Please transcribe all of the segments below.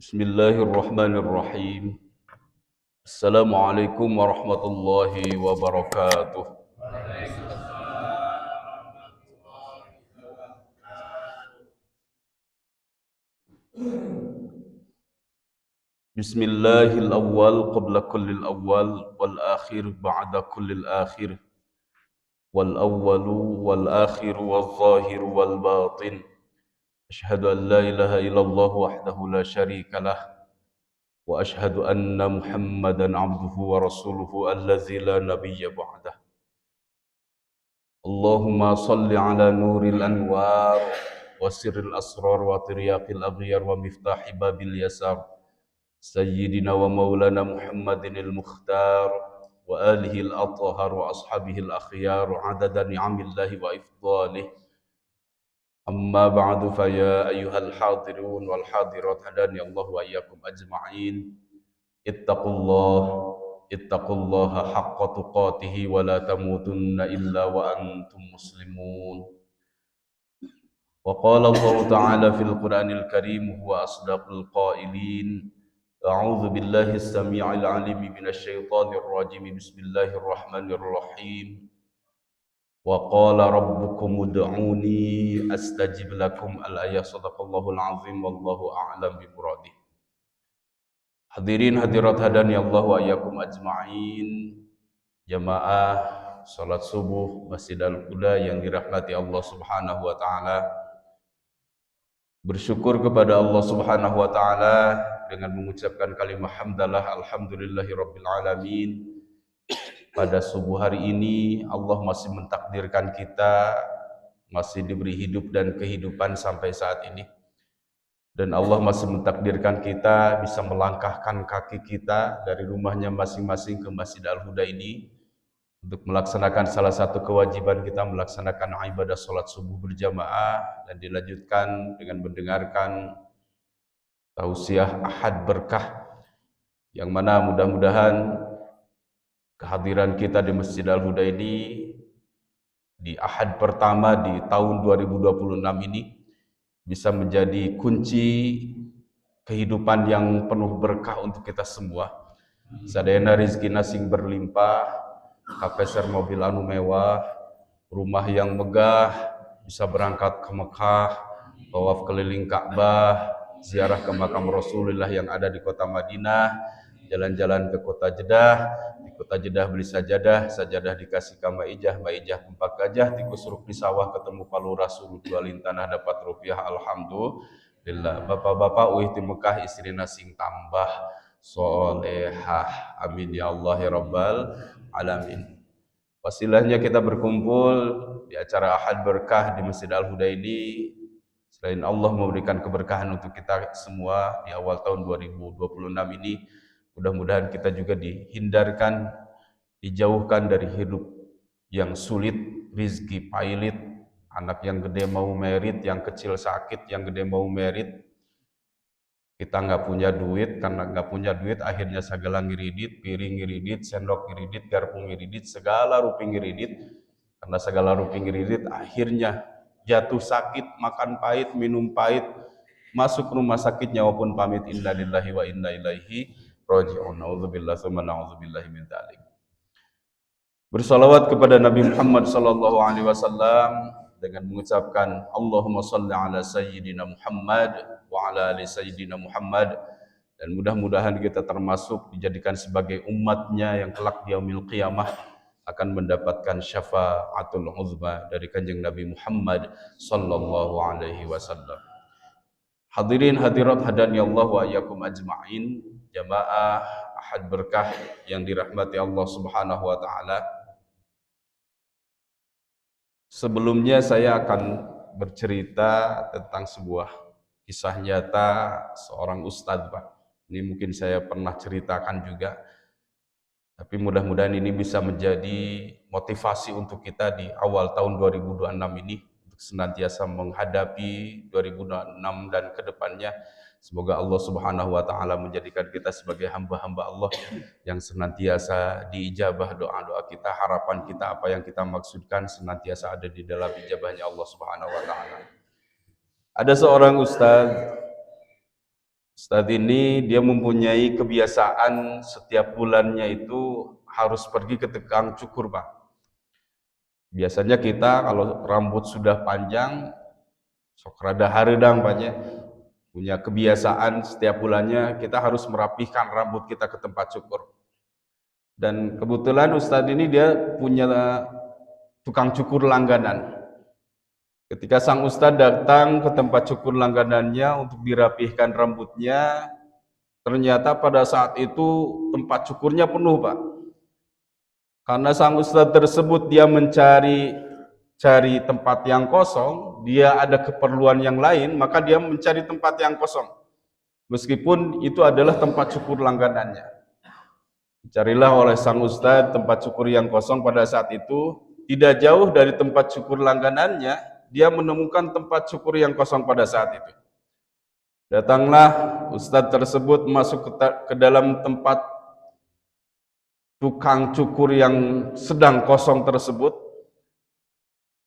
Bismillahirrahmanirrahim. Assalamualaikum warahmatullahi wabarakatuh. Bismillahil awwal qabla kullil awwal wal akhir ba'da kullil akhir wal awwalu wal akhiru wal zahiru wal batin. Asyhadu an la ilaha illallah wahdahu la syarika lah wa asyhadu anna Muhammadan abduhu wa rasuluhu allazi la nabiyya ba'dah. Allahumma salli ala nuril anwar wa sirril asrar wa tiryaqil aghyar wa miftahi babil yasar Sayyidina wa maulana Muhammadin al-mukhtar wa alihi al-athhar wa ashabihi al-akhyar adada ni'amillahi wa ifdalih. Amma ba'du fa ya ayyuhal hadirun wal hadirat hadani Allah wa iyyakum ajma'in. Ittaqullah ittaqullaha haqqa tuqatih wa la tamutunna illa wa antum muslimun. Wa qala Allah ta'ala fil Qur'anil Karim huwa asdaqul qailin. A'udzu billahi as-sami'il 'alim minasy syaithanir rajim. Bismillahirrahmanirrahim. Wa qala rabbukum ud'uni astajib lakum. Al-ayah. Shadaqallahul azim wallahu a'lam bi muradih. Hadirin hadirat hadani Allah wa iyyakum ajma'in. Jamaah salat subuh Masjid Al-Huda yang dirahmati Allah Subhanahu wa taala. Bersyukur kepada Allah Subhanahu wa taala dengan mengucapkan kalimat hamdalah alhamdulillahirabbil alamin. Pada subuh hari ini Allah masih mentakdirkan kita masih diberi hidup dan kehidupan sampai saat ini. Dan Allah masih mentakdirkan kita bisa melangkahkan kaki kita dari rumahnya masing-masing ke Masjid Al-Huda ini untuk melaksanakan salah satu kewajiban kita, melaksanakan ibadah sholat subuh berjamaah, dan dilanjutkan dengan mendengarkan tausiah Ahad Berkah, yang mana mudah-mudahan kehadiran kita di Masjid Al-Huda ini di Ahad pertama di tahun 2026 ini bisa menjadi kunci kehidupan yang penuh berkah untuk kita semua. Sadayana rizki nasing berlimpah, kapeser mobil anu mewah, rumah yang megah, bisa berangkat ke Mekah, tawaf keliling Ka'bah, ziarah ke makam Rasulullah yang ada di kota Madinah, jalan-jalan ke kota Jeddah, di kota Jeddah beli sajadah, sajadah dikasih ke Maijah, Maijah tempat gajah, tikus ruk di sawah ketemu palura suruh jualin tanah dapat rupiah, alhamdulillah. Bapak-bapak uih di Mekah istrina sing tambah solehah, amin ya Allah ya rabbal alamin. Wasilahnya kita berkumpul di acara Ahad Berkah di Masjid Al-Huda ini, selain Allah memberikan keberkahan untuk kita semua di awal tahun 2026 ini, mudah-mudahan kita juga dihindarkan, dijauhkan dari hidup yang sulit, rizki pailit, anak yang gede mau merit, yang kecil sakit, yang gede mau merit. Kita nggak punya duit, karena nggak punya duit akhirnya segala ngiridit, piring ngiridit, sendok ngiridit, garpu ngiridit, segala rupi ngiridit. Karena segala rupi ngiridit akhirnya jatuh sakit, makan pahit, minum pahit, masuk rumah sakit nyawa pun pamit. Innalillahi wa inna ilaihi raji'un. Nauzubillah tsumma nauzubillahi min dzalik. Bersalawat kepada Nabi Muhammad sallallahu alaihi wasallam dengan mengucapkan Allahumma shalli ala sayyidina Muhammad wa ala ali sayyidina Muhammad, dan mudah-mudahan kita termasuk dijadikan sebagai umatnya yang kelak di yaumil qiyamah akan mendapatkan syafaatul uzma dari kanjeng Nabi Muhammad sallallahu alaihi wasallam. Hadirin hadirat hadani Allah wa iyyakum ajma'in. Jamaah Ahad Berkah yang dirahmati Allah Subhanahu wa taala. Sebelumnya saya akan bercerita tentang sebuah kisah nyata seorang ustadz, Pak. Ini mungkin saya pernah ceritakan juga, tapi mudah-mudahan ini bisa menjadi motivasi untuk kita di awal tahun 2026 ini untuk senantiasa menghadapi 2026 dan kedepannya. Semoga Allah Subhanahu wa taala menjadikan kita sebagai hamba-hamba Allah yang senantiasa diijabah doa-doa kita, harapan kita, apa yang kita maksudkan senantiasa ada di dalam ijabahnya Allah Subhanahu wa taala. Ada seorang ustaz Ustadz ini dia mempunyai kebiasaan setiap bulannya itu harus pergi ke tukang cukur, Pak. Biasanya kita kalau rambut sudah panjang, sok rada hareudang, Pak, punya kebiasaan setiap bulannya kita harus merapihkan rambut kita ke tempat cukur. Dan kebetulan Ustadz ini dia punya tukang cukur langganan. Ketika sang Ustadz datang ke tempat cukur langganannya untuk dirapihkan rambutnya, ternyata pada saat itu tempat cukurnya penuh, Pak. Karena sang Ustadz tersebut dia mencari tempat yang kosong, dia ada keperluan yang lain, maka dia mencari tempat yang kosong. Meskipun itu adalah tempat cukur langganannya. Carilah oleh sang Ustadz tempat cukur yang kosong pada saat itu, tidak jauh dari tempat cukur langganannya, dia menemukan tempat cukur yang kosong pada saat itu. Datanglah Ustadz tersebut masuk ke dalam tempat tukang cukur yang sedang kosong tersebut.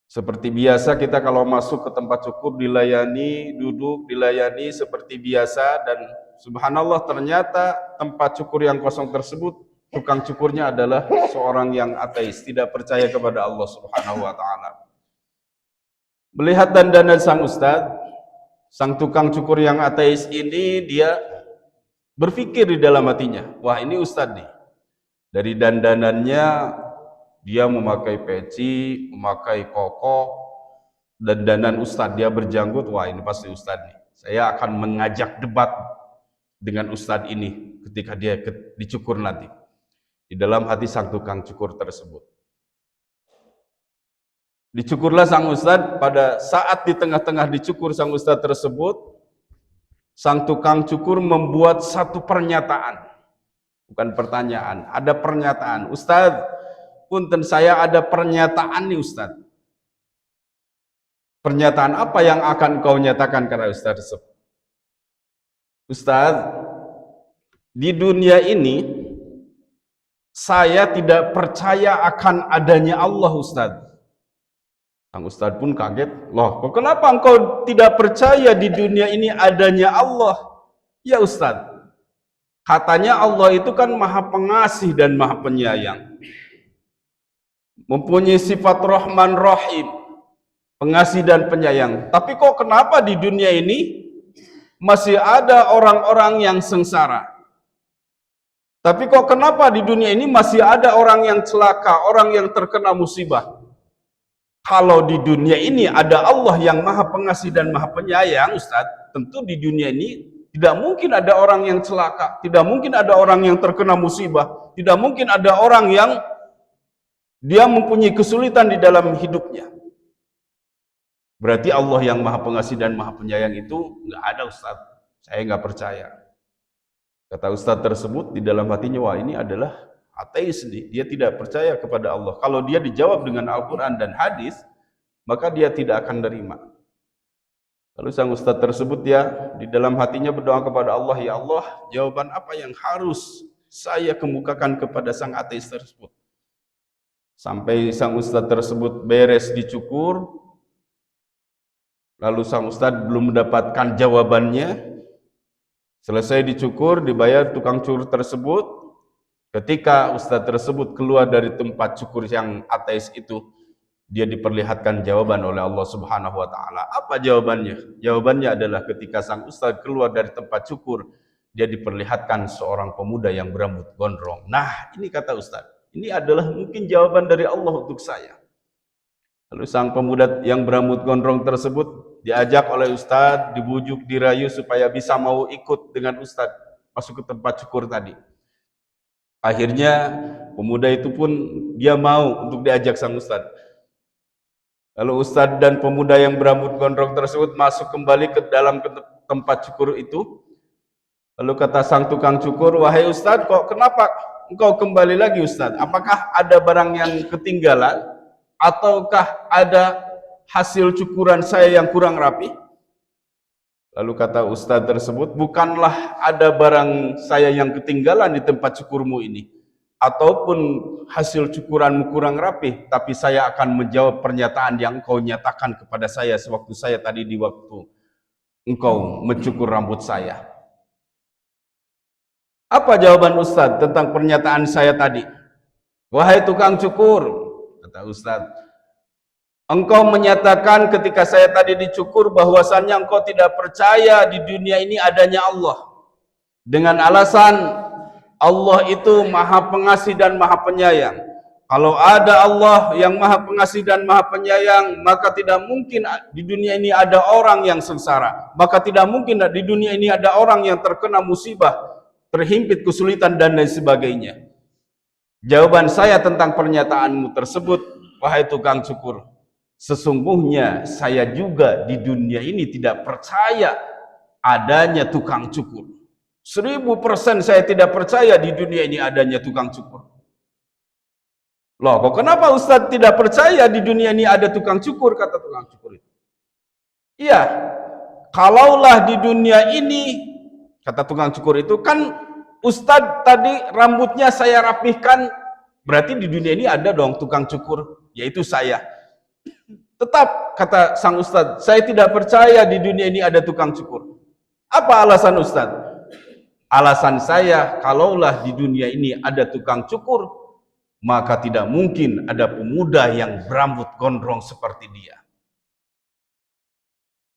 Seperti biasa kita kalau masuk ke tempat cukur dilayani, duduk, dilayani seperti biasa, dan subhanallah ternyata tempat cukur yang kosong tersebut, tukang cukurnya adalah seorang yang ateis, tidak percaya kepada Allah Subhanahu wa ta'ala. Melihat dandanan sang Ustadz, sang tukang cukur yang ateis ini, dia berpikir di dalam hatinya, wah ini Ustadz nih, dari dandanannya dia memakai peci, memakai koko, dandanan Ustadz, dia berjanggut, wah ini pasti Ustadz nih, saya akan mengajak debat dengan Ustadz ini ketika dia dicukur nanti. Di dalam hati sang tukang cukur tersebut. Dicukurlah sang Ustadz, pada saat di tengah-tengah dicukur sang Ustadz tersebut, sang tukang cukur membuat satu pernyataan. Bukan pertanyaan, ada pernyataan. Ustadz, punten saya ada pernyataan nih Ustadz. Pernyataan apa yang akan kau nyatakan karena Ustadz tersebut? Ustadz, di dunia ini saya tidak percaya akan adanya Allah, Ustadz. Sang Ustadz pun kaget, loh kok kenapa engkau tidak percaya di dunia ini adanya Allah? Ya Ustadz, katanya Allah itu kan maha pengasih dan maha penyayang, mempunyai sifat Rahman Rahim, pengasih dan penyayang. Tapi kok kenapa di dunia ini masih ada orang-orang yang sengsara? Tapi kok kenapa di dunia ini masih ada orang yang celaka, orang yang terkena musibah? Kalau di dunia ini ada Allah yang maha pengasih dan maha penyayang, Ustadz, tentu di dunia ini tidak mungkin ada orang yang celaka, tidak mungkin ada orang yang terkena musibah, tidak mungkin ada orang yang dia mempunyai kesulitan di dalam hidupnya. Berarti Allah yang maha pengasih dan maha penyayang itu nggak ada, Ustadz. Saya nggak percaya. Kata Ustadz tersebut di dalam hatinya, wah ini adalah ateis nih, dia tidak percaya kepada Allah. Kalau dia dijawab dengan Al-Quran dan hadis, maka dia tidak akan terima. Lalu sang Ustadz tersebut dia di dalam hatinya berdoa kepada Allah, ya Allah, jawaban apa yang harus saya kemukakan kepada sang ateis tersebut? Sampai sang Ustadz tersebut beres dicukur, lalu sang Ustadz belum mendapatkan jawabannya. Selesai dicukur, dibayar tukang cukur tersebut. Ketika Ustadz tersebut keluar dari tempat cukur yang ateis itu, dia diperlihatkan jawaban oleh Allah Subhanahu wa ta'ala. Apa jawabannya? Jawabannya adalah ketika sang Ustadz keluar dari tempat cukur, dia diperlihatkan seorang pemuda yang berambut gondrong. Nah, ini kata Ustadz, ini adalah mungkin jawaban dari Allah untuk saya. Lalu sang pemuda yang berambut gondrong tersebut diajak oleh Ustadz, dibujuk, dirayu supaya bisa mau ikut dengan Ustadz masuk ke tempat cukur tadi. Akhirnya pemuda itu pun dia mau untuk diajak sang Ustadz. Lalu Ustadz dan pemuda yang berambut gondrong tersebut masuk kembali ke dalam tempat cukur itu. Lalu kata sang tukang cukur, wahai Ustadz, kok kenapa engkau kembali lagi Ustadz? Apakah ada barang yang ketinggalan? Ataukah ada hasil cukuran saya yang kurang rapi? Lalu kata Ustadz tersebut, bukanlah ada barang saya yang ketinggalan di tempat cukurmu ini, ataupun hasil cukuranmu kurang rapi, tapi saya akan menjawab pernyataan yang engkau nyatakan kepada saya sewaktu saya tadi di waktu engkau mencukur rambut saya. Apa jawaban Ustadz tentang pernyataan saya tadi? Wahai tukang cukur, kata Ustadz, engkau menyatakan ketika saya tadi dicukur bahwasannya engkau tidak percaya di dunia ini adanya Allah. Dengan alasan Allah itu maha pengasih dan maha penyayang. Kalau ada Allah yang maha pengasih dan maha penyayang, maka tidak mungkin di dunia ini ada orang yang sengsara. Maka tidak mungkin di dunia ini ada orang yang terkena musibah, terhimpit kesulitan dan lain sebagainya. Jawaban saya tentang pernyataanmu tersebut, wahai tukang cukur, sesungguhnya saya juga di dunia ini tidak percaya adanya tukang cukur. 1000% saya tidak percaya di dunia ini adanya tukang cukur. Loh, kok kenapa Ustadz tidak percaya di dunia ini ada tukang cukur, kata tukang cukur itu. Iya, kalaulah di dunia ini, kata tukang cukur itu, kan Ustadz tadi rambutnya saya rapihkan, berarti di dunia ini ada dong tukang cukur, yaitu saya. Tetap, kata sang Ustadz, saya tidak percaya di dunia ini ada tukang cukur. Apa alasan Ustadz? Alasan saya, kalaulah di dunia ini ada tukang cukur, maka tidak mungkin ada pemuda yang berambut gondrong seperti dia.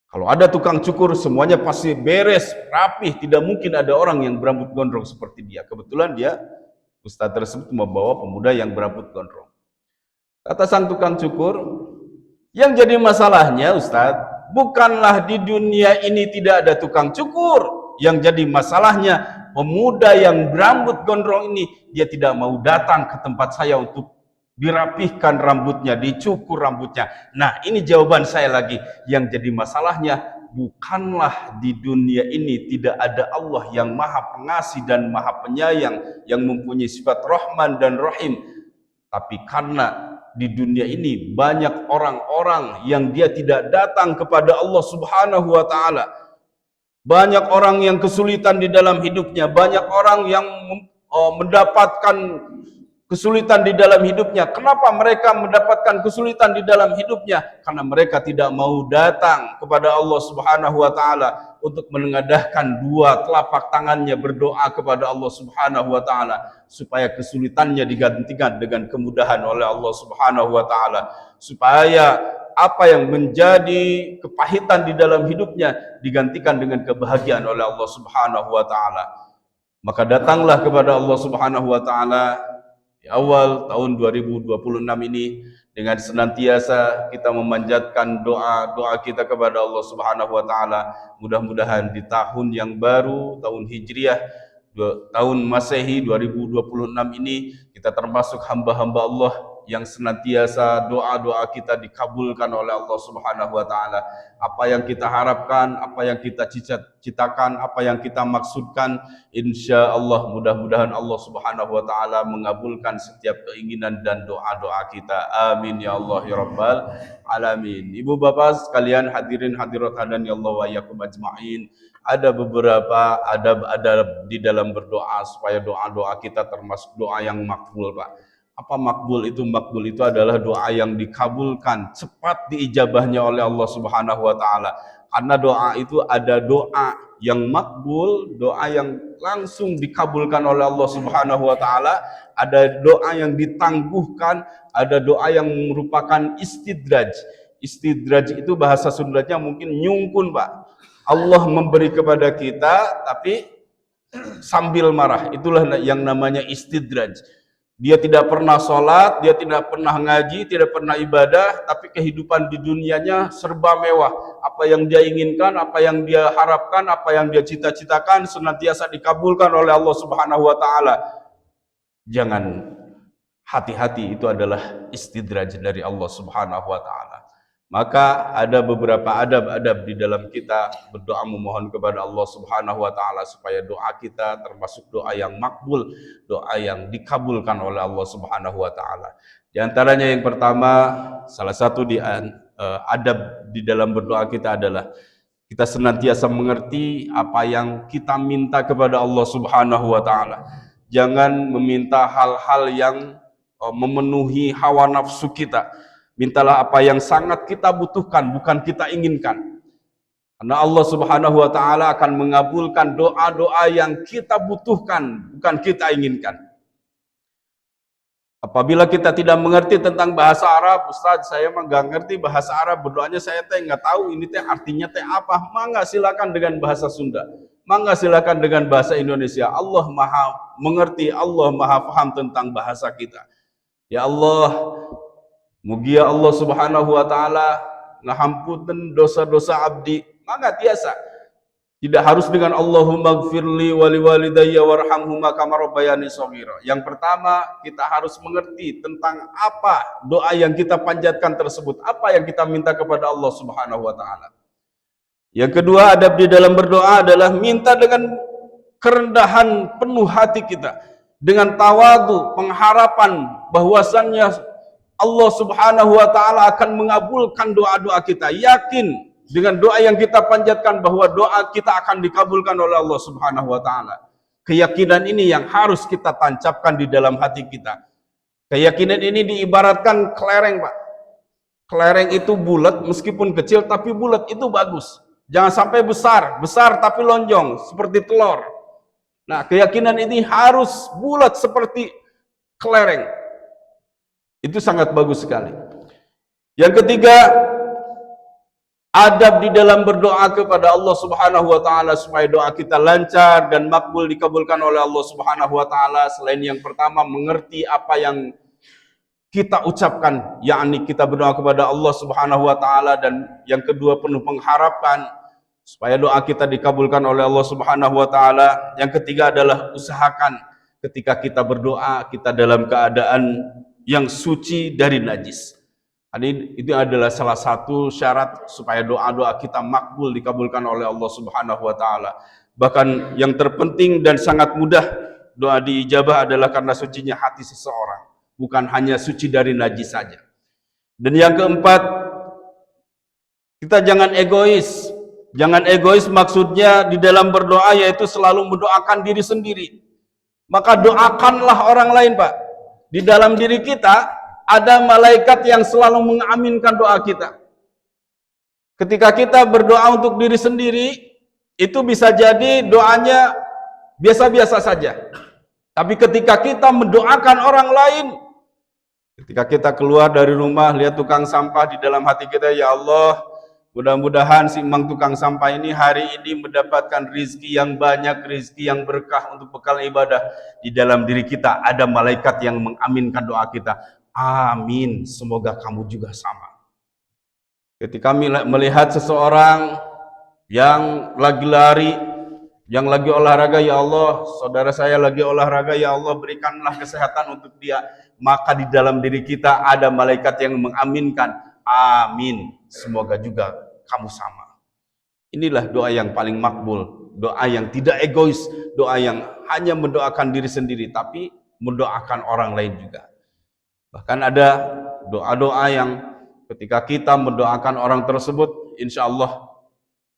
Kalau ada tukang cukur, semuanya pasti beres, rapih. Tidak mungkin ada orang yang berambut gondrong seperti dia. Kebetulan dia, Ustadz tersebut membawa pemuda yang berambut gondrong. Kata sang tukang cukur, yang jadi masalahnya Ustadz, bukanlah di dunia ini tidak ada tukang cukur. Yang jadi masalahnya, pemuda yang berambut gondrong ini, dia tidak mau datang ke tempat saya untuk dirapihkan rambutnya, dicukur rambutnya. Nah, ini jawaban saya lagi. Yang jadi masalahnya, bukanlah di dunia ini tidak ada Allah yang maha pengasih dan maha penyayang, yang mempunyai sifat Rahman dan Rahim. Tapi karena di dunia ini banyak orang-orang yang dia tidak datang kepada Allah Subhanahu wa Ta'ala. Banyak orang yang kesulitan di dalam hidupnya, banyak orang yang mendapatkan kesulitan di dalam hidupnya. Kenapa mereka mendapatkan kesulitan di dalam hidupnya? Karena mereka tidak mau datang kepada Allah Subhanahu wa Ta'ala untuk menengadahkan dua telapak tangannya berdoa kepada Allah Subhanahu wa Ta'ala supaya kesulitannya digantikan dengan kemudahan oleh Allah Subhanahu wa Ta'ala, supaya apa yang menjadi kepahitan di dalam hidupnya digantikan dengan kebahagiaan oleh Allah Subhanahu wa Ta'ala. Maka datanglah kepada Allah Subhanahu wa Ta'ala di awal tahun 2026 ini dengan senantiasa kita memanjatkan doa-doa kita kepada Allah Subhanahu wa Ta'ala. Mudah-mudahan di tahun yang baru, tahun Hijriah, tahun Masehi 2026 ini, kita termasuk hamba-hamba Allah yang senantiasa doa-doa kita dikabulkan oleh Allah Subhanahu wa Ta'ala. Apa yang kita harapkan, apa yang kita cita-citakan, apa yang kita maksudkan, insya Allah mudah-mudahan Allah Subhanahu wa Ta'ala mengabulkan setiap keinginan dan doa-doa kita. Amin ya Allah ya Rabbal alamin. Ibu bapak sekalian, hadirin hadirat hadani Allah wa iyyakum ajma'in. Ada beberapa adab-adab di dalam berdoa supaya doa-doa kita termasuk doa yang makbul, Pak. Apa makbul itu? Makbul itu adalah doa yang dikabulkan, cepat diijabahnya oleh Allah Subhanahu wa Ta'ala. Karena doa itu ada doa yang makbul, doa yang langsung dikabulkan oleh Allah Subhanahu wa Ta'ala, ada doa yang ditangguhkan, ada doa yang merupakan istidraj. Istidraj itu bahasa Sundanya mungkin nyungkun, Pak. Allah memberi kepada kita tapi sambil marah. Itulah yang namanya istidraj. Dia tidak pernah sholat, dia tidak pernah ngaji, tidak pernah ibadah, tapi kehidupan di dunianya serba mewah. Apa yang dia inginkan, apa yang dia harapkan, apa yang dia cita-citakan senantiasa dikabulkan oleh Allah Subhanahu wa Ta'ala. Jangan, hati-hati, itu adalah istidraj dari Allah Subhanahu wa Ta'ala. Maka ada beberapa adab-adab di dalam kita berdoa memohon kepada Allah Subhanahu wa Ta'ala supaya doa kita termasuk doa yang makbul, doa yang dikabulkan oleh Allah Subhanahu wa Ta'ala. Di antaranya yang pertama, salah satu adab di dalam berdoa kita adalah kita senantiasa mengerti apa yang kita minta kepada Allah Subhanahu wa Ta'ala. Jangan meminta hal-hal yang memenuhi hawa nafsu kita. Mintalah apa yang sangat kita butuhkan, bukan kita inginkan. Karena Allah Subhanahu wa taala akan mengabulkan doa-doa yang kita butuhkan, bukan kita inginkan. Apabila kita tidak mengerti tentang bahasa Arab, Ustaz, saya mah nggak ngerti bahasa Arab, berdoanya saya nggak tahu ini artinya apa. Mangga silakan dengan bahasa Sunda, mangga silakan dengan bahasa Indonesia. Allah Maha mengerti, Allah Maha paham tentang bahasa kita. Ya Allah, mugia Allah Subhanahu wa taala ngahampunten dosa-dosa abdi. Mangga tiasa. Tidak harus dengan Allahumma gfirli wali walidayya warhamhuma kama rabbayani shaghira. Yang pertama, kita harus mengerti tentang apa doa yang kita panjatkan tersebut, apa yang kita minta kepada Allah Subhanahu wa taala. Yang kedua, adab di dalam berdoa adalah minta dengan kerendahan penuh hati kita, dengan tawadu, pengharapan bahwasannya Allah Subhanahu wa taala akan mengabulkan doa-doa kita. Yakin dengan doa yang kita panjatkan bahwa doa kita akan dikabulkan oleh Allah Subhanahu wa taala. Keyakinan ini yang harus kita tancapkan di dalam hati kita. Keyakinan ini diibaratkan kelereng, Pak. Kelereng itu bulat, meskipun kecil tapi bulat, itu bagus. Jangan sampai besar, besar tapi lonjong seperti telur. Nah, keyakinan ini harus bulat seperti kelereng. Itu sangat bagus sekali. Yang ketiga, adab di dalam berdoa kepada Allah Subhanahu wa taala supaya doa kita lancar dan makbul dikabulkan oleh Allah Subhanahu wa taala. Selain yang pertama, mengerti apa yang kita ucapkan, yakni kita berdoa kepada Allah Subhanahu wa taala, dan yang kedua penuh pengharapan supaya doa kita dikabulkan oleh Allah Subhanahu wa taala. Yang ketiga adalah usahakan ketika kita berdoa kita dalam keadaan yang suci dari najis. Itu adalah salah satu syarat supaya doa-doa kita makbul dikabulkan oleh Allah Subhanahu wa taala. Bahkan yang terpenting dan sangat mudah doa diijabah adalah karena sucinya hati seseorang, bukan hanya suci dari najis saja. Dan yang keempat, kita jangan egois. Jangan egois maksudnya di dalam berdoa yaitu selalu mendoakan diri sendiri. Maka doakanlah orang lain, Pak. Di dalam diri kita ada malaikat yang selalu mengaminkan doa kita. Ketika kita berdoa untuk diri sendiri, itu bisa jadi doanya biasa-biasa saja. Tapi ketika kita mendoakan orang lain, ketika kita keluar dari rumah, lihat tukang sampah, di dalam hati kita, ya Allah, mudah-mudahan si Mang tukang sampah ini hari ini mendapatkan rizki yang banyak, rizki yang berkah untuk bekal ibadah. Di dalam diri kita ada malaikat yang mengaminkan doa kita. Amin, semoga kamu juga sama. Ketika melihat seseorang yang lagi lari, yang lagi olahraga, ya Allah, saudara saya lagi olahraga, ya Allah, berikanlah kesehatan untuk dia. Maka di dalam diri kita ada malaikat yang mengaminkan, amin, semoga juga kamu sama. Inilah doa yang paling makbul, doa yang tidak egois, doa yang hanya mendoakan diri sendiri, tapi mendoakan orang lain juga. Bahkan ada doa-doa yang ketika kita mendoakan orang tersebut, insya Allah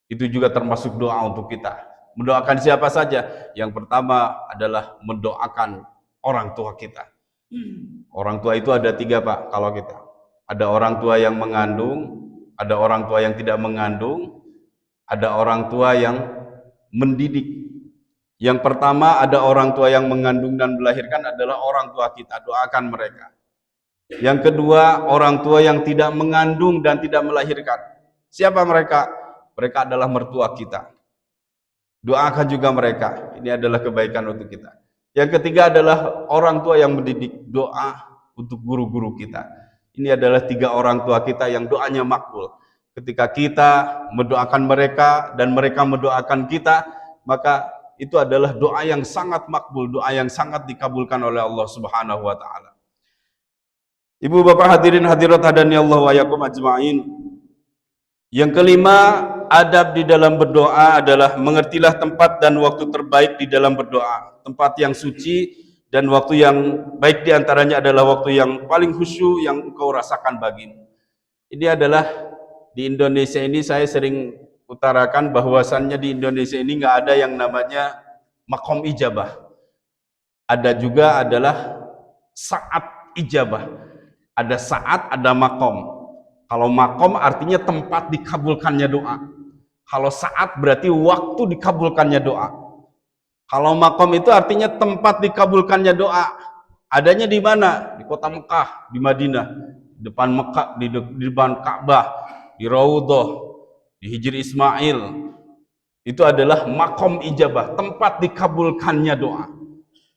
itu juga termasuk doa untuk kita. Mendoakan siapa saja? Yang pertama adalah mendoakan orang tua kita. Orang tua itu ada 3, Pak, kalau kita. Ada orang tua yang mengandung, ada orang tua yang tidak mengandung, ada orang tua yang mendidik. Yang pertama, ada orang tua yang mengandung dan melahirkan adalah orang tua kita, doakan mereka. Yang kedua, orang tua yang tidak mengandung dan tidak melahirkan. Siapa mereka? Mereka adalah mertua kita. Doakan juga mereka. Ini adalah kebaikan untuk kita. Yang ketiga adalah orang tua yang mendidik, doa untuk guru-guru kita. Ini adalah 3 orang tua kita yang doanya makbul. Ketika kita mendoakan mereka dan mereka mendoakan kita, maka itu adalah doa yang sangat makbul, doa yang sangat dikabulkan oleh Allah Subhanahu wa taala. Ibu bapak hadirin hadirat hadani Allah wa yakum ajma'in. Yang kelima, adab di dalam berdoa adalah mengertilah tempat dan waktu terbaik di dalam berdoa. Tempat yang suci dan waktu yang baik diantaranya adalah waktu yang paling khusyuk yang engkau rasakan bagimu. Ini adalah di Indonesia ini saya sering utarakan bahwasannya di Indonesia ini nggak ada yang namanya makom ijabah. Ada juga adalah saat ijabah. Ada saat, ada makom. Kalau makom artinya tempat dikabulkannya doa. Kalau saat berarti waktu dikabulkannya doa. Kalau makom itu artinya tempat dikabulkannya doa. Adanya di mana? Di kota Mekah, di Madinah, di depan Mekah, di depan Ka'bah, di Raudhah, di Hijri Ismail. Itu adalah makom ijabah, tempat dikabulkannya doa.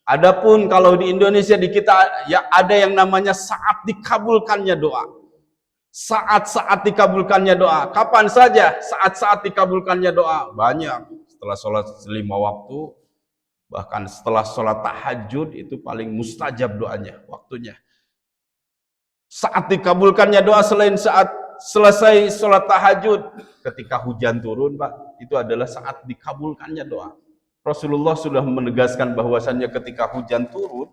Adapun kalau di Indonesia di kita ya ada yang namanya saat dikabulkannya doa. Saat-saat dikabulkannya doa. Kapan saja saat-saat dikabulkannya doa? Banyak. Setelah sholat 5 waktu, bahkan setelah sholat tahajud itu paling mustajab doanya, waktunya. Saat dikabulkannya doa selain saat selesai sholat tahajud, ketika hujan turun, Pak, itu adalah saat dikabulkannya doa. Rasulullah sudah menegaskan bahwasannya ketika hujan turun,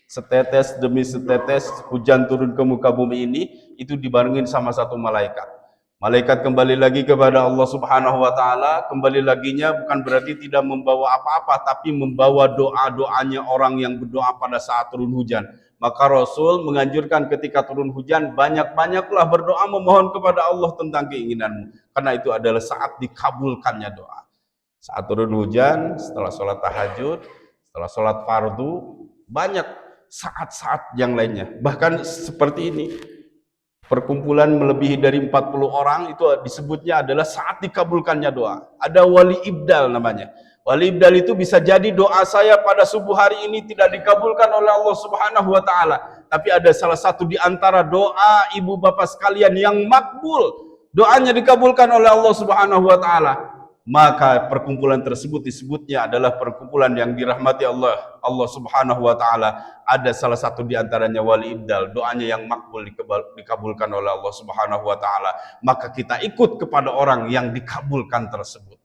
setetes demi setetes hujan turun ke muka bumi ini, itu dibarengin sama satu malaikat. Malaikat kembali lagi kepada Allah Subhanahu wa Ta'ala. Kembali laginya bukan berarti tidak membawa apa-apa, tapi membawa doa-doanya orang yang berdoa pada saat turun hujan. Maka Rasul menganjurkan ketika turun hujan, banyak-banyaklah berdoa memohon kepada Allah tentang keinginanmu, karena itu adalah saat dikabulkannya doa. Saat turun hujan, setelah sholat tahajud, setelah sholat fardu, banyak saat-saat yang lainnya. Bahkan seperti ini, perkumpulan melebihi dari 40 orang itu disebutnya adalah saat dikabulkannya doa. Ada wali ibdal namanya. Wali ibdal itu bisa jadi doa saya pada subuh hari ini tidak dikabulkan oleh Allah Subhanahu wa Ta'ala, tapi ada salah satu di antara doa ibu bapak sekalian yang makbul, doanya dikabulkan oleh Allah Subhanahu wa Ta'ala, maka perkumpulan tersebut disebutnya adalah perkumpulan yang dirahmati Allah Subhanahu wa Ta'ala. Ada salah satu di antaranya wali ibdal, doanya yang makbul dikabulkan oleh Allah Subhanahu wa Ta'ala, maka kita ikut kepada orang yang dikabulkan tersebut.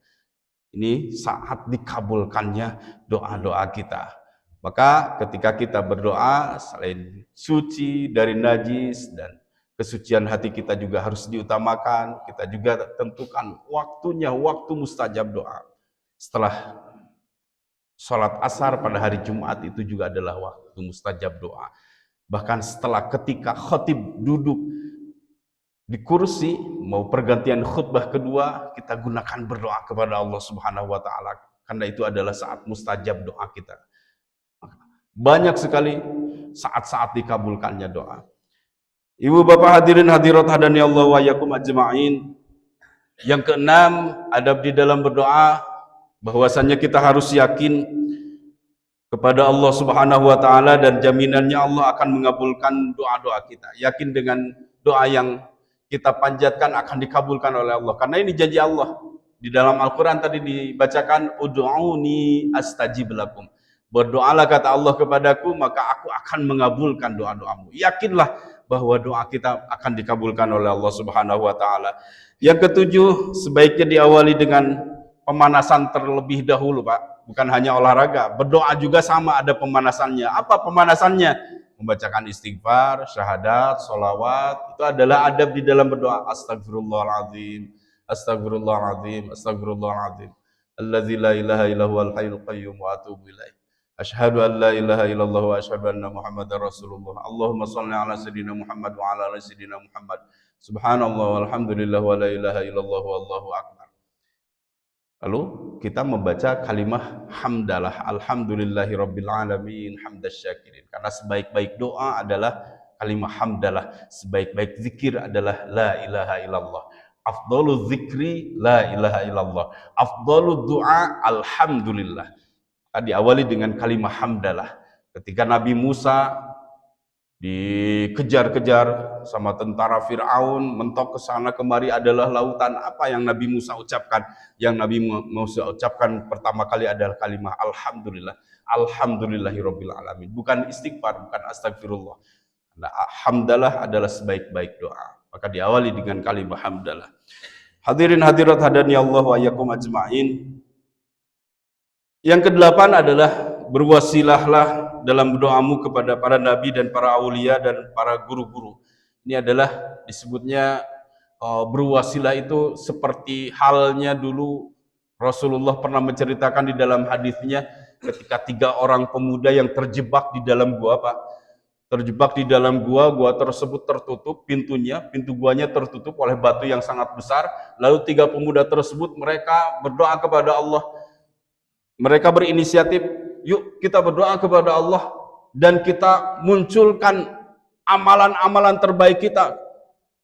Ini saat dikabulkannya doa-doa kita. Maka ketika kita berdoa, selain suci dari najis dan kesucian hati kita juga harus diutamakan. Kita juga tentukan waktunya, waktu mustajab doa. Setelah sholat asar pada hari Jumat itu juga adalah waktu mustajab doa. Bahkan setelah ketika khatib duduk di kursi, mau pergantian khutbah kedua, kita gunakan berdoa kepada Allah Subhanahu wa Ta'ala, karena itu adalah saat mustajab doa kita. Banyak sekali saat-saat dikabulkannya doa. Ibu bapak hadirin hadirat hadani Allah wa yakum ajma'in. Yang keenam, adab di dalam berdoa, bahwasannya kita harus yakin kepada Allah Subhanahu wa Ta'ala dan jaminannya Allah akan mengabulkan doa-doa kita. Yakin dengan doa yang kita panjatkan akan dikabulkan oleh Allah, karena ini janji Allah. Di dalam Al-Quran tadi dibacakan, ud'uni astajib lakum. Berdoalah kata Allah kepadaku, maka aku akan mengabulkan doa-doamu. Yakinlah bahwa doa kita akan dikabulkan oleh Allah Subhanahu wa Ta'ala. Yang ketujuh, sebaiknya diawali dengan pemanasan terlebih dahulu, Pak. Bukan hanya olahraga, berdoa juga sama ada pemanasannya. Apa pemanasannya? Membacakan istighfar, syahadat, sholawat. Itu adalah adab di dalam berdoa. Astagfirullahaladzim, astagfirullahaladzim, astagfirullahaladzim. Alladzi la ilaha illahu al-hayyul qayyum wa atubu ilaih. Asyhadu an la ilaha illallah wa asyhadu anna Muhammadar Rasulullah. Allahumma shalli ala sayyidina Muhammad wa ala ali sayyidina Muhammad. Subhanallah walhamdulillah wa la ilaha illallah wallahu akbar. Lalu kita membaca kalimah hamdalah, alhamdulillahi rabbil alamin hamdas syakirin. Karena sebaik-baik doa adalah kalimah hamdalah, sebaik-baik zikir adalah la ilaha illallah. Afdhalu zikri la ilaha illallah, afdhalu du'a alhamdulillah. Diawali dengan kalimah hamdalah. Ketika Nabi Musa dikejar-kejar sama tentara Fir'aun, mentok ke sana kemari adalah lautan. Apa yang Nabi Musa ucapkan? Yang Nabi Musa ucapkan pertama kali adalah kalimah alhamdulillah. Alhamdulillahirabbil alamin. Bukan istighfar, bukan astagfirullah. Nah, hamdalah adalah sebaik-baik doa. Maka diawali dengan kalimah hamdalah. Hadirin hadirat hadani Allah wa iyyakum ajma'in. Yang kedelapan adalah berwasilahlah dalam doamu kepada para nabi dan para aulia dan para guru-guru. Ini adalah disebutnya berwasilah itu seperti halnya dulu Rasulullah pernah menceritakan di dalam hadisnya ketika 3 orang pemuda yang terjebak di dalam gua, Pak. terjebak di dalam gua, gua tersebut tertutup pintunya, pintu guanya tertutup oleh batu yang sangat besar. Lalu 3 pemuda tersebut mereka berdoa kepada Allah. Mereka berinisiatif, yuk kita berdoa kepada Allah dan kita munculkan amalan-amalan terbaik kita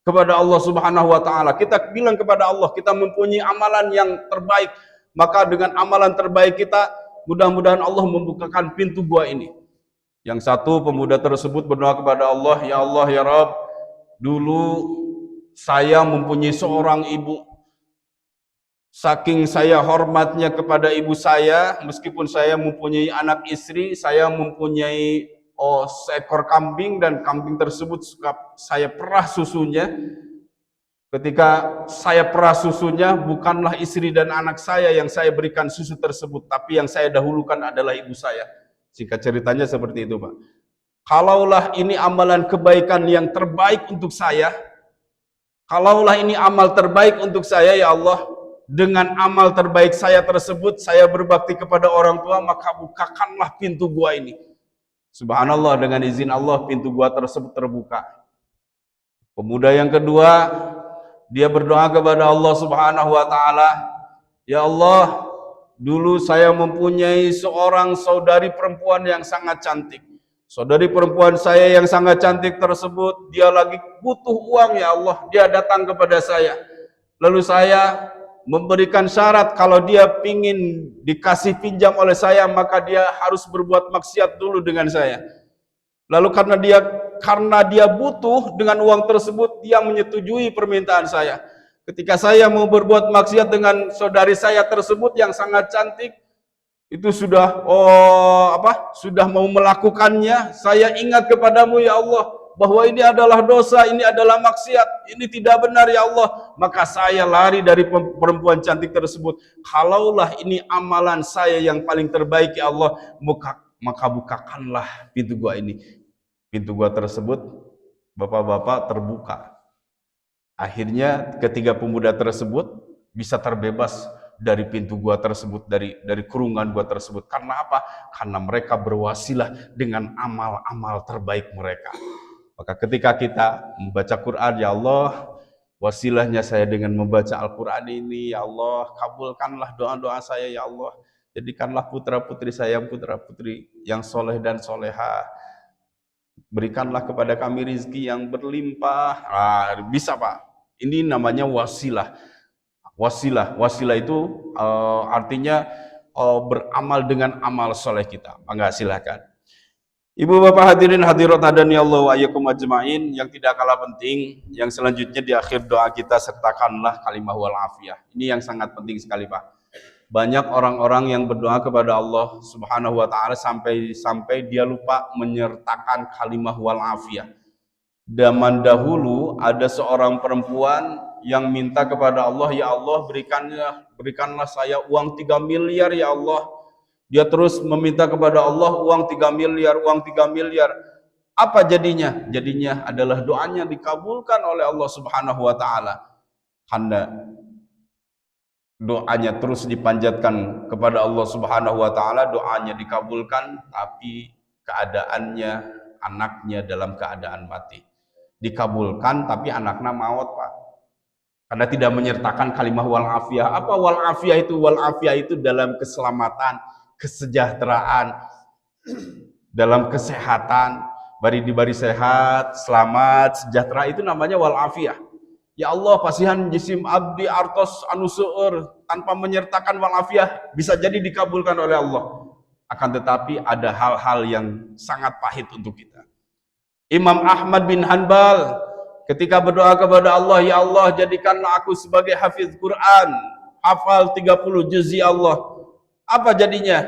kepada Allah Subhanahu wa taala. Kita bilang kepada Allah, kita mempunyai amalan yang terbaik. Maka dengan amalan terbaik kita, mudah-mudahan Allah membukakan pintu gua ini. Yang satu pemuda tersebut berdoa kepada Allah, ya Allah ya Rabb, dulu saya mempunyai seorang ibu. Saking saya hormatnya kepada ibu saya, meskipun saya mempunyai anak istri, saya mempunyai seekor kambing dan kambing tersebut saya perah susunya. Ketika saya perah susunya, bukanlah istri dan anak saya yang saya berikan susu tersebut, tapi yang saya dahulukan adalah ibu saya. Singkat ceritanya seperti itu, Pak. Kalaulah ini amalan kebaikan yang terbaik untuk saya, kalaulah ini amal terbaik untuk saya, ya Allah, dengan amal terbaik saya tersebut, saya berbakti kepada orang tua, maka bukakanlah pintu gua ini. Subhanallah, dengan izin Allah, pintu gua tersebut terbuka. Pemuda yang kedua, dia berdoa kepada Allah Subhanahu wa taala, ya Allah, dulu saya mempunyai seorang saudari perempuan yang sangat cantik. Saudari perempuan saya yang sangat cantik tersebut, dia lagi butuh uang, ya Allah. Dia datang kepada saya. Lalu saya memberikan syarat kalau dia ingin dikasih pinjam oleh saya, maka dia harus berbuat maksiat dulu dengan saya. Lalu karena dia butuh dengan uang tersebut, dia menyetujui permintaan saya. Ketika saya mau berbuat maksiat dengan saudari saya tersebut yang sangat cantik, itu sudah sudah mau melakukannya, saya ingat kepadamu ya Allah, bahwa ini adalah dosa, ini adalah maksiat, ini tidak benar ya Allah. Maka saya lari dari perempuan cantik tersebut. Kalaulah ini amalan saya yang paling terbaik ya Allah, maka bukakanlah pintu gua ini. Pintu gua tersebut, bapak-bapak, terbuka. Akhirnya ketiga pemuda tersebut bisa terbebas dari pintu gua tersebut, dari kurungan gua tersebut. Karena apa? Karena mereka berwasilah dengan amal-amal terbaik mereka. Maka ketika kita membaca Quran, ya Allah, wasilahnya saya dengan membaca Al-Quran ini, ya Allah, kabulkanlah doa-doa saya, ya Allah. Jadikanlah putra-putri saya putra-putri yang soleh dan soleha. Berikanlah kepada kami rizki yang berlimpah. Bisa Pak. Ini namanya wasilah. Wasilah itu artinya beramal dengan amal soleh kita. Mangga silakan. Ibu bapak hadirin hadirat hadani Allah wa iyyakum ajmain, yang tidak kalah penting, yang selanjutnya di akhir doa kita sertakanlah kalimah wal afiyah. Ini yang sangat penting sekali Pak. Banyak orang-orang yang berdoa kepada Allah Subhanahu wa taala sampai dia lupa menyertakan kalimah wal afiyah. Zaman dahulu ada seorang perempuan yang minta kepada Allah, ya Allah, berikanlah saya uang 3 miliar ya Allah. Dia terus meminta kepada Allah uang 3 miliar, uang 3 miliar. Apa jadinya? Jadinya adalah doanya dikabulkan oleh Allah Subhanahu wa taala. Karena doanya terus dipanjatkan kepada Allah Subhanahu wa taala, doanya dikabulkan, tapi keadaannya anaknya dalam keadaan mati. Dikabulkan tapi anaknya maut, Pak. Karena tidak menyertakan kalimah wal afiyah. Apa wal afiyah itu? Wal afiyah itu dalam keselamatan, kesejahteraan, dalam kesehatan, bari sehat, selamat, sejahtera, itu namanya wal afiyah. Ya Allah, pasihan jisim abdi artos anu seueur, tanpa menyertakan wal afiyah bisa jadi dikabulkan oleh Allah. Akan tetapi ada hal-hal yang sangat pahit untuk kita. Imam Ahmad bin Hanbal ketika berdoa kepada Allah, ya Allah, jadikanlah aku sebagai hafiz Quran, hafal 30 juz ya Allah. Apa jadinya?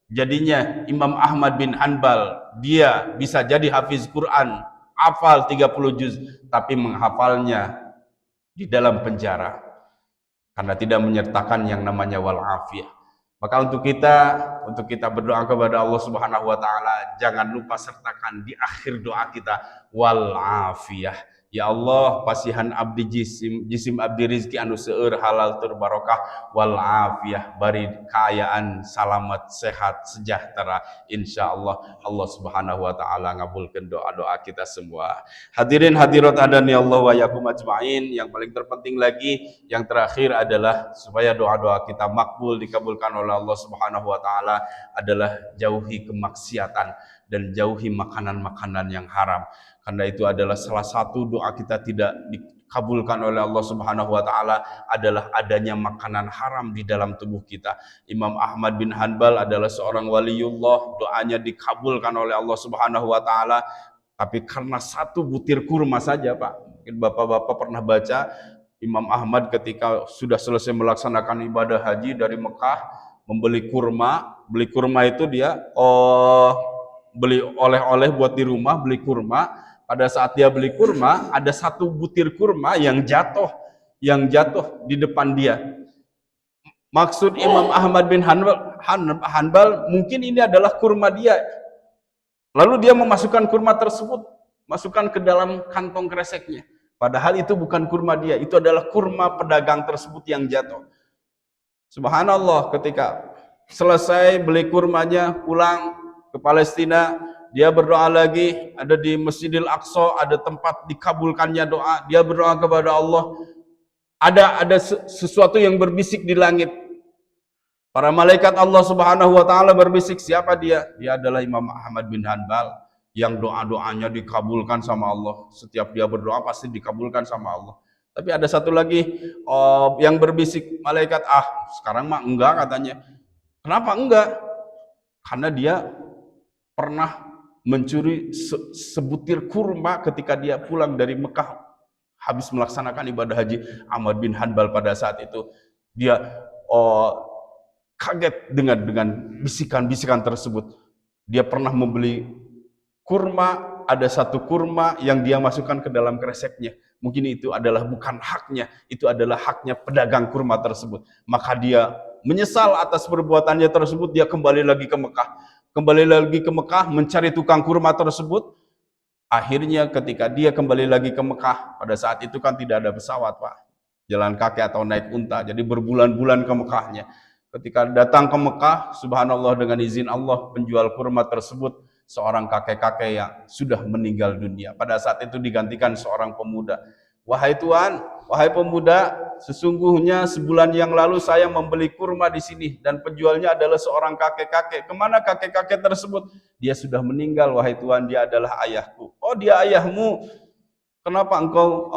Jadinya Imam Ahmad bin Hanbal, dia bisa jadi hafiz Quran, hafal 30 juz, tapi menghafalnya di dalam penjara karena tidak menyertakan yang namanya wal afiyah. Maka untuk kita berdoa kepada Allah Subhanahu wa taala, jangan lupa sertakan di akhir doa kita wal afiyah. Ya Allah, pasihan abdi jisim abdi rizki anu seueur halal tur barokah wal afiyah, bari kaayaan salamet sehat sejahtera insyaallah. Allah Subhanahu wa taala ngabulkeun doa-doa kita semua. Hadirin hadirat hadani Allah wa yakum ajmain. Yang paling terpenting lagi, yang terakhir adalah supaya doa-doa kita makbul dikabulkan oleh Allah Subhanahu wa taala adalah jauhi kemaksiatan dan jauhi makanan-makanan yang haram. Karena itu adalah salah satu doa kita tidak dikabulkan oleh Allah Subhanahu wa taala adalah adanya makanan haram di dalam tubuh kita. Imam Ahmad bin Hanbal adalah seorang waliullah, doanya dikabulkan oleh Allah Subhanahu wa taala, tapi karena satu butir kurma saja, Pak. Mungkin Bapak-bapak pernah baca Imam Ahmad ketika sudah selesai melaksanakan ibadah haji dari Mekah, membeli kurma. Beli kurma itu dia beli oleh-oleh buat di rumah, beli kurma. Pada saat dia beli kurma, ada satu butir kurma yang jatuh di depan dia. Maksud Imam Ahmad bin Hanbal mungkin ini adalah kurma dia. Lalu dia memasukkan kurma tersebut, masukkan ke dalam kantong kreseknya. Padahal itu bukan kurma dia, itu adalah kurma pedagang tersebut yang jatuh. Subhanallah, ketika selesai beli kurmanya, pulang ke Palestina, dia berdoa lagi, ada di Masjidil Aqsa, ada tempat dikabulkannya doa, dia berdoa kepada Allah. Ada sesuatu yang berbisik di langit. Para malaikat Allah Subhanahu wa taala berbisik, siapa dia? Dia adalah Imam Ahmad bin Hanbal yang doa-doanya dikabulkan sama Allah. Setiap dia berdoa pasti dikabulkan sama Allah. Tapi ada satu lagi yang berbisik, malaikat, sekarang mah enggak katanya. Kenapa enggak? Karena dia pernah mencuri sebutir kurma ketika dia pulang dari Mekah habis melaksanakan ibadah haji. Ahmad bin Hanbal pada saat itu dia kaget dengan bisikan-bisikan tersebut. Dia pernah membeli kurma, ada satu kurma yang dia masukkan ke dalam kreseknya. Mungkin itu adalah bukan haknya, itu adalah haknya pedagang kurma tersebut. Maka dia menyesal atas perbuatannya tersebut, dia kembali lagi ke Mekah, mencari tukang kurma tersebut. Akhirnya ketika dia kembali lagi ke Mekah, pada saat itu kan tidak ada pesawat, Pak, jalan kaki atau naik unta, jadi berbulan-bulan ke Mekahnya. Ketika datang ke Mekah, subhanallah, dengan izin Allah, penjual kurma tersebut seorang kakek-kakek yang sudah meninggal dunia. Pada saat itu digantikan seorang pemuda. Wahai Tuhan, wahai pemuda, sesungguhnya sebulan yang lalu saya membeli kurma di sini dan penjualnya adalah seorang kakek-kakek. Kemana kakek-kakek tersebut? Dia sudah meninggal, wahai Tuhan, dia adalah ayahku. Oh, dia ayahmu. Kenapa engkau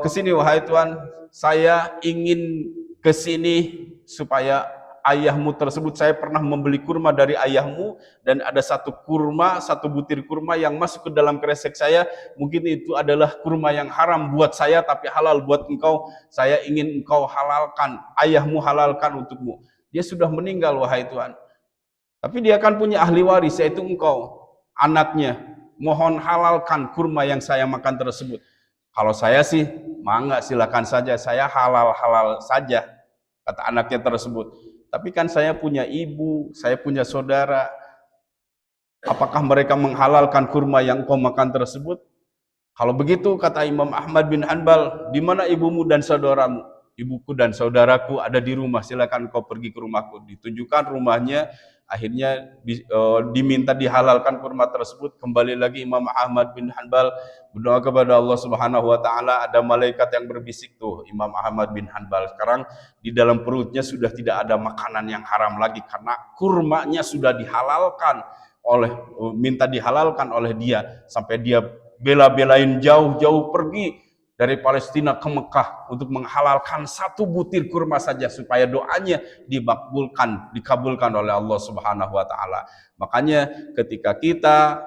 ke sini, wahai Tuhan? Saya ingin ke sini supaya ayahmu tersebut, saya pernah membeli kurma dari ayahmu dan ada satu butir kurma yang masuk ke dalam kresek saya. Mungkin itu adalah kurma yang haram buat saya tapi halal buat engkau. Saya ingin engkau halalkan, ayahmu halalkan untukmu. Dia sudah meninggal, wahai Tuhan. Tapi dia kan punya ahli waris, yaitu engkau, anaknya. Mohon halalkan kurma yang saya makan tersebut. Kalau saya sih, mangga, silakan saja, saya halal-halal saja, kata anaknya tersebut. Tapi kan saya punya ibu, saya punya saudara. Apakah mereka menghalalkan kurma yang kau makan tersebut? Kalau begitu, kata Imam Ahmad bin Hanbal, di mana ibumu dan saudaramu? Ibuku dan saudaraku ada di rumah, silakan kau pergi ke rumahku. Ditunjukkan rumahnya, akhirnya diminta dihalalkan kurma tersebut. Kembali lagi Imam Ahmad bin Hanbal berdoa kepada Allah Subhanahu wa taala. Ada malaikat yang berbisik, tuh Imam Ahmad bin Hanbal sekarang di dalam perutnya sudah tidak ada makanan yang haram lagi karena kurmanya sudah dihalalkan oleh dia, sampai dia bela-belain jauh-jauh pergi dari Palestina ke Mekah untuk menghalalkan satu butir kurma saja supaya doanya dikabulkan oleh Allah Subhanahu wa taala. Makanya ketika kita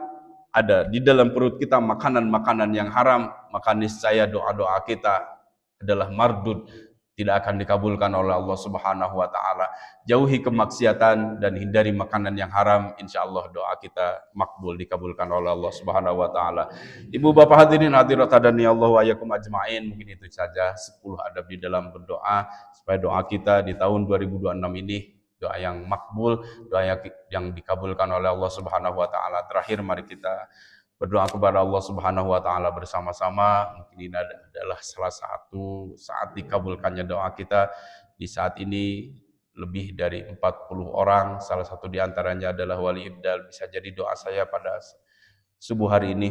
ada di dalam perut kita makanan-makanan yang haram, maka niscaya doa-doa kita adalah mardud, tidak akan dikabulkan oleh Allah Subhanahu wa taala. Jauhi kemaksiatan dan hindari makanan yang haram, insyaallah doa kita makbul, dikabulkan oleh Allah Subhanahu wa taala. Ibu bapak hadirin hadirat hadani Allah wa yakum ajmain, mungkin itu saja 10 adab di dalam berdoa supaya doa kita di tahun 2026 ini doa yang makbul, doa yang dikabulkan oleh Allah Subhanahu wa taala. Terakhir mari kita berdoa kepada Allah Subhanahu wa taala bersama-sama. Mungkin ini adalah salah satu saat dikabulkannya doa kita. Di saat ini lebih dari 40 orang, salah satu di antaranya adalah wali ibdal. Bisa jadi doa saya pada subuh hari ini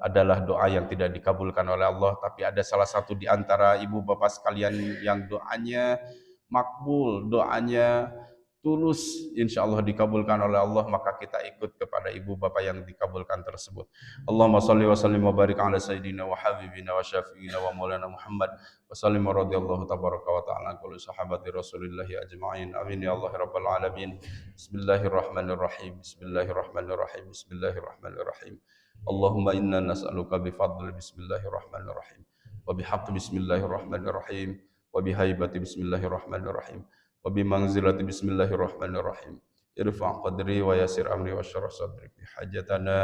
adalah doa yang tidak dikabulkan oleh Allah, tapi ada salah satu di antara ibu bapak sekalian yang doanya makbul, doanya tulus, insya Allah dikabulkan oleh Allah, maka kita ikut kepada ibu bapak yang dikabulkan tersebut. Allahumma salli wa sallim wa barik ala sayyidina wa habibina wa syafi'ina wa maulana Muhammad wa sallim wa radiyallahu tabaraka wa ta'ala kulli sahabati rasulillahi ajma'in. Amin ya Allah rabbal alamin. Bismillahirrahmanirrahim. Bismillahirrahmanirrahim. Bismillahirrahmanirrahim. Allahumma inna nas'aluka bifadli bismillahirrahmanirrahim wa bihaqqi bismillahirrahmanirrahim wa bihaibati bismillahirrahmanirrahim wa bimanzilati bismillahirrahmanirrahim. Irfa' qadri wa yasir amri wa syarah sadri hajatana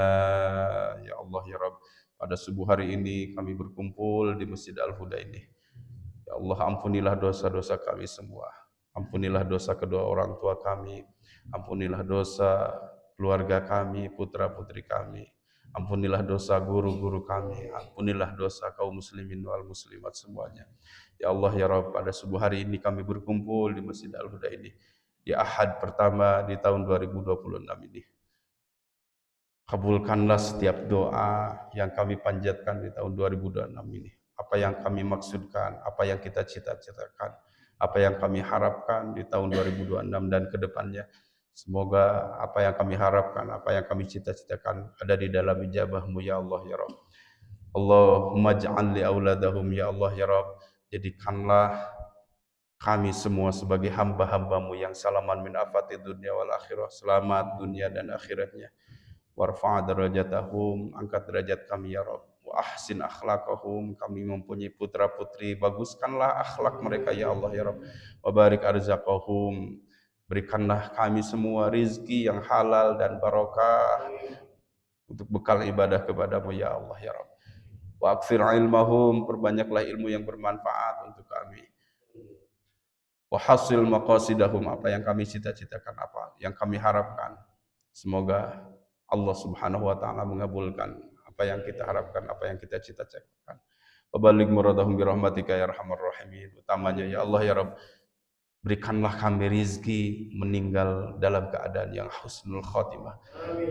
ya Allah ya Rabb. Pada subuh hari ini kami berkumpul di Masjid Al-Huda ini. Ya Allah, ampunilah dosa-dosa kami semua. Ampunilah dosa kedua orang tua kami. Ampunilah dosa keluarga kami, putra-putri kami. Ampunilah dosa guru-guru kami. Ampunilah dosa kaum muslimin wal muslimat semuanya. Ya Allah ya Rabb, pada subuh hari ini kami berkumpul di Masjid Al-Huda ini. Di Ahad pertama di tahun 2026 ini. Kabulkanlah setiap doa yang kami panjatkan di tahun 2026 ini. Apa yang kami maksudkan, apa yang kita cita-citakan, apa yang kami harapkan di tahun 2026 dan ke depannya. Semoga apa yang kami harapkan, apa yang kami cita-citakan ada di dalam ijabah-Mu ya Allah ya Rabb. Allahumma ja'al li auladahum ya Allah ya Rabb. Jadikanlah kami semua sebagai hamba-hamba-Mu yang salaman min afati dunia wal akhirah. Selamat dunia dan akhiratnya. Warfa' darajatahum, angkat derajat kami ya Rabb. Wa ahsin akhlaqahum, kami mempunyai putra-putri, baguskanlah akhlak mereka ya Allah ya Rabb. Wa barik arzaqahum, berikanlah kami semua rizki yang halal dan barokah untuk bekal ibadah kepadamu ya Allah ya Rabb. Wa aktsir ilmahum, perbanyaklah ilmu yang bermanfaat untuk kami. Wa hasil maqasidahum, apa yang kami cita-citakan, apa yang kami harapkan. Semoga Allah Subhanahu wa taala mengabulkan apa yang kita harapkan, apa yang kita cita-citakan. Wa baligh muradahum bi rahmatika ya arhamar rahimin. Utamanya ya Allah ya Rabb, berikanlah kami rizki meninggal dalam keadaan yang husnul khotimah.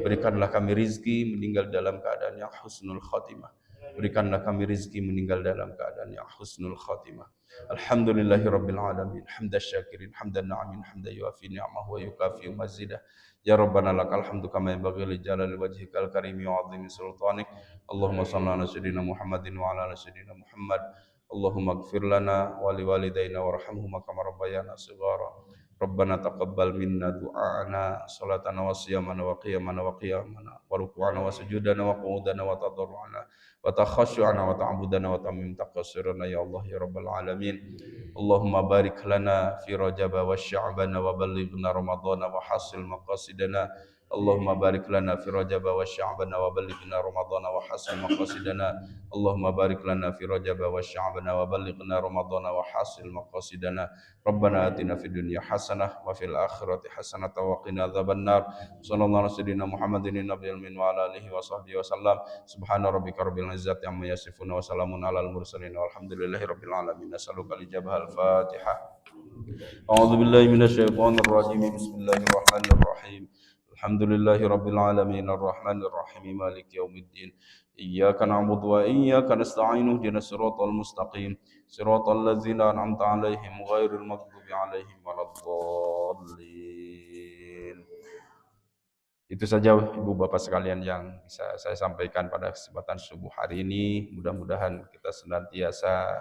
Berikanlah kami rizki meninggal dalam keadaan yang husnul khotimah. Berikanlah kami rizki meninggal dalam keadaan yang husnul khotimah. Alhamdulillahi rabbil alamin. Hamdan syakirin, hamdan na'amin, hamdan yuafi ni'amahu wa yukafi mazidah. Ya Rabbana lakal hamdu kama yanbaghi li jalali wajhikal karimi wa 'azimi sultanik. Allahumma shalli ala sayyidina Muhammadin wa ala ali sayyidina Muhammad. Allahumma ighfir lana wa liwalidayna warhamhuma kama rabbayana shighara. Rabbana taqabbal minna du'ana salatana wa siyamana wa qiyamana wa qiyamana wa ruku'ana wa sujudana wa qu'udana wa tadarru'ana wa takhashu'ana wa ta'budana wa tamim taqassirana ya Allah ya Rabbal alamin. Allahumma barik lana fi Rajab wa Sya'ban wa ballighna Ramadan wa hasil maqasidana. Allahumma barik lana fi Rajab wa Sya'ban wa ballighna Ramadan wa hasil maqasidana. Allahumma barik lana fi Rajab wa Sya'ban wa ballighna Ramadan wa hasil maqasidana. Rabbana atina fid dunya hasanah wa fil akhirati hasanah wa qina adzabannar. Sallallahu alaihi wasallam Muhammadin nabiyil min wa ala alihi wa sahbihi wasallam. Subhana rabbika rabbil izzati amma yasifun wa salamun alal mursalin walhamdulillahi rabbil alamin. Nasalluka al-ijabah al-Fatihah. A'udzu billahi minasyaitonir rajim. Bismillahirrahmanirrahim. Alhamdulillahi rabbil alamin arrahmanir rahim maliki yaumiddin. Iyyaka na'budu wa iyyaka nasta'in ihdinas siratal mustaqim siratal ladzina an'amta 'alaihim ghairil maghdubi 'alaihim waladdallin. Itu saja Ibu Bapak sekalian yang bisa saya sampaikan pada kesempatan subuh hari ini. Mudah-mudahan kita senantiasa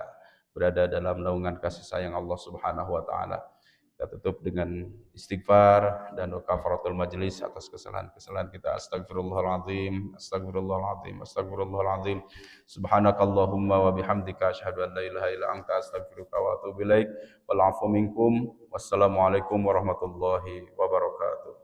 berada dalam naungan kasih sayang Allah Subhanahu wa taala. Kita tutup dengan istighfar dan kafaratul majelis atas kesalahan-kesalahan kita. Astagfirullahaladzim, astagfirullahaladzim, astagfirullahaladzim. Subhanakallahumma wa bihamdika asyhadu an la ilaha illa anta astaghfiruka wa atubu ilaik. Wal 'afu minkum. Wassalamualaikum warahmatullahi wabarakatuh.